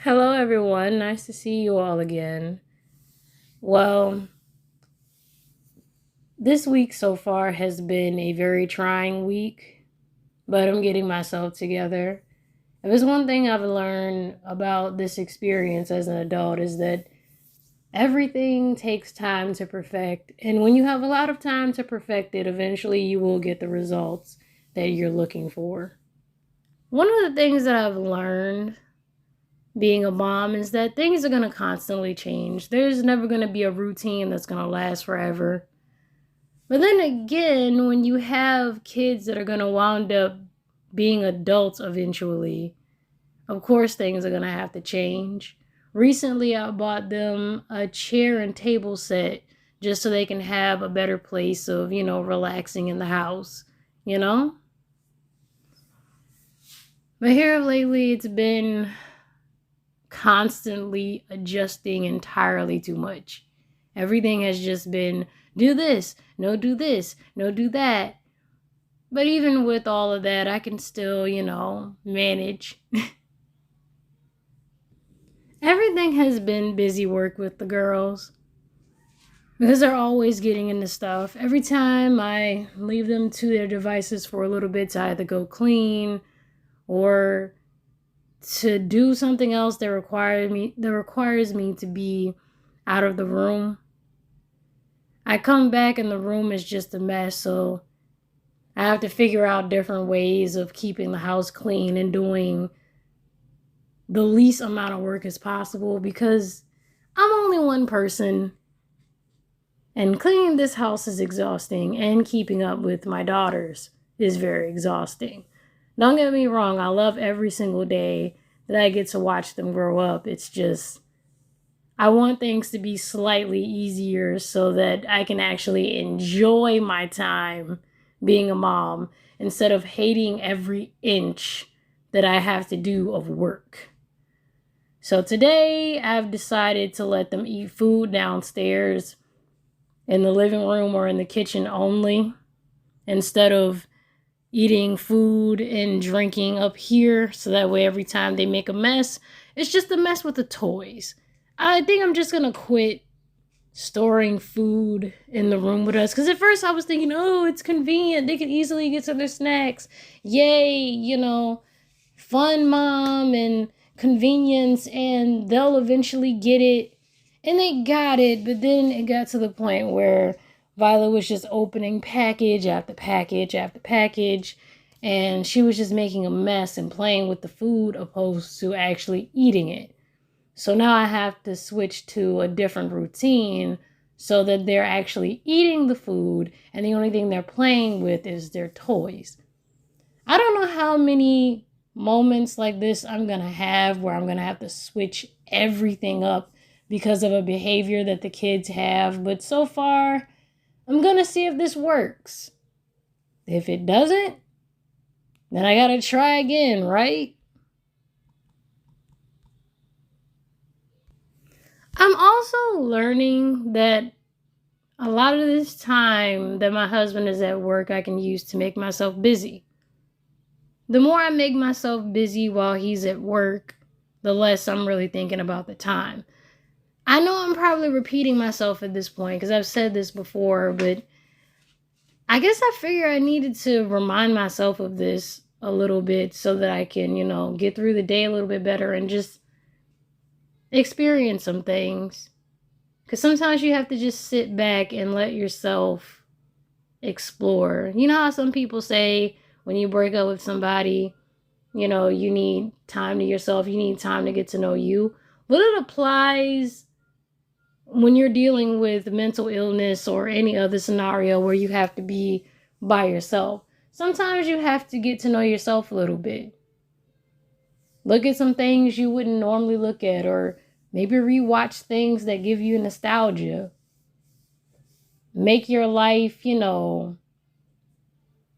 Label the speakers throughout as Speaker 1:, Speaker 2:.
Speaker 1: Hello, everyone. Nice to see you all again. Well, this week so far has been a very trying week, but I'm getting myself together. If there's one thing I've learned about this experience as an adult is that everything takes time to perfect. And when you have a lot of time to perfect it, eventually you will get the results that you're looking for. One of the things that I've learned being a mom is that things are going to constantly change. There's never going to be a routine that's going to last forever. But then again, when you have kids that are going to wind up being adults eventually, of course things are going to have to change. Recently, I bought them a chair and table set just so they can have a better place of, relaxing in the house, you know? But here lately, it's been constantly adjusting entirely too much. Everything has just been do this, no, do this, no, do that. But even with all of that, I can still, manage. Everything has been busy work with the girls because they're always getting into stuff. Every time I leave them to their devices for a little bit to either go clean or to do something else that requires me to be out of the room, I come back and the room is just a mess. So I have to figure out different ways of keeping the house clean and doing the least amount of work as possible because I'm only one person and cleaning this house is exhausting and keeping up with my daughters is very exhausting. Don't get me wrong, I love every single day that I get to watch them grow up. It's just, I want things to be slightly easier so that I can actually enjoy my time being a mom instead of hating every inch that I have to do of work. So today I've decided to let them eat food downstairs in the living room or in the kitchen only instead of eating food and drinking up here. So that way every time they make a mess, it's just a mess with the toys. I think I'm just going to quit storing food in the room with us. Because at first I was thinking, oh, it's convenient. They can easily get to their snacks. Yay, fun mom and convenience. And they'll eventually get it. And they got it. But then it got to the point where Violet was just opening package after package after package. And she was just making a mess and playing with the food opposed to actually eating it. So now I have to switch to a different routine so that they're actually eating the food and the only thing they're playing with is their toys. I don't know how many moments like this I'm going to have where I'm going to have to switch everything up because of a behavior that the kids have. But so far, I'm going to see if this works. If it doesn't, then I got to try again, right? I'm also learning that a lot of this time that my husband is at work, I can use to make myself busy. The more I make myself busy while he's at work, the less I'm really thinking about the time. I know I'm probably repeating myself at this point because I've said this before, but I guess I figure I needed to remind myself of this a little bit so that I can, get through the day a little bit better and just experience some things. Because sometimes you have to just sit back and let yourself explore. You know how some people say when you break up with somebody, you need time to yourself, you need time to get to know you. But it applies when you're dealing with mental illness or any other scenario where you have to be by yourself. Sometimes you have to get to know yourself a little bit. Look at some things you wouldn't normally look at, or maybe rewatch things that give you nostalgia. Make your life,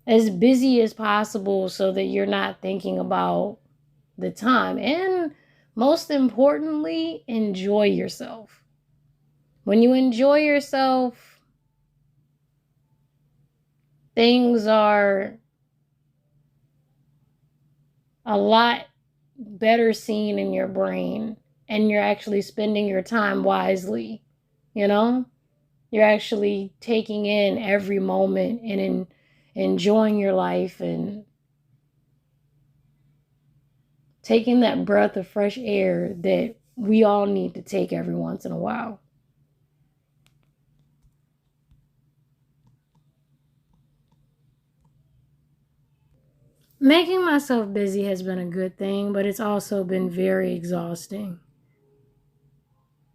Speaker 1: as busy as possible so that you're not thinking about the time. And most importantly, enjoy yourself. When you enjoy yourself, things are a lot better seen in your brain, and you're actually spending your time wisely, you know? You're actually taking in every moment and enjoying your life and taking that breath of fresh air that we all need to take every once in a while. Making myself busy has been a good thing, but it's also been very exhausting.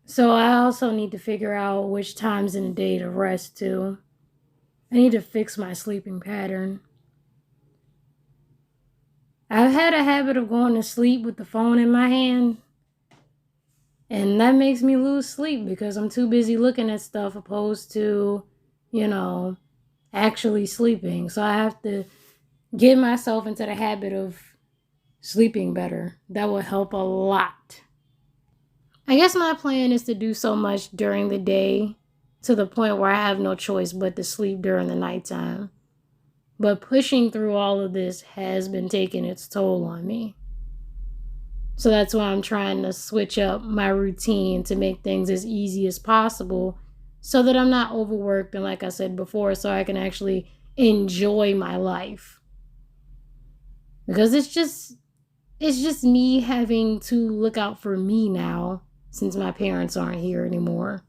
Speaker 1: So I also need to figure out which times in the day to rest too. I need to fix my sleeping pattern. I've had a habit of going to sleep with the phone in my hand, and that makes me lose sleep because I'm too busy looking at stuff opposed to, you know, actually sleeping. So I have to get myself into the habit of sleeping better. That will help a lot. I guess my plan is to do so much during the day to the point where I have no choice but to sleep during the nighttime. But pushing through all of this has been taking its toll on me. So that's why I'm trying to switch up my routine to make things as easy as possible so that I'm not overworked and, like I said before, so I can actually enjoy my life. Because it's just me having to look out for me now since my parents aren't here anymore.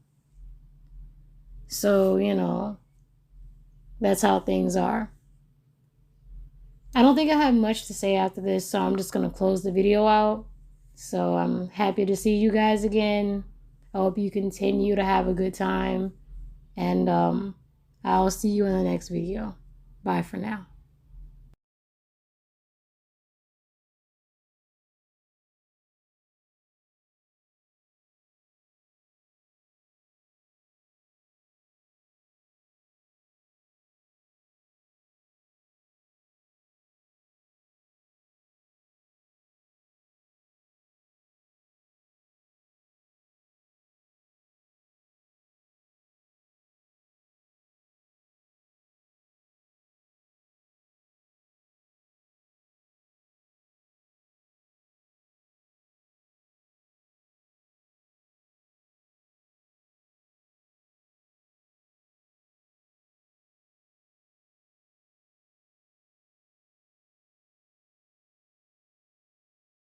Speaker 1: So, that's how things are. I don't think I have much to say after this, so I'm just going to close the video out. So I'm happy to see you guys again. I hope you continue to have a good time. And I'll see you in the next video. Bye for now.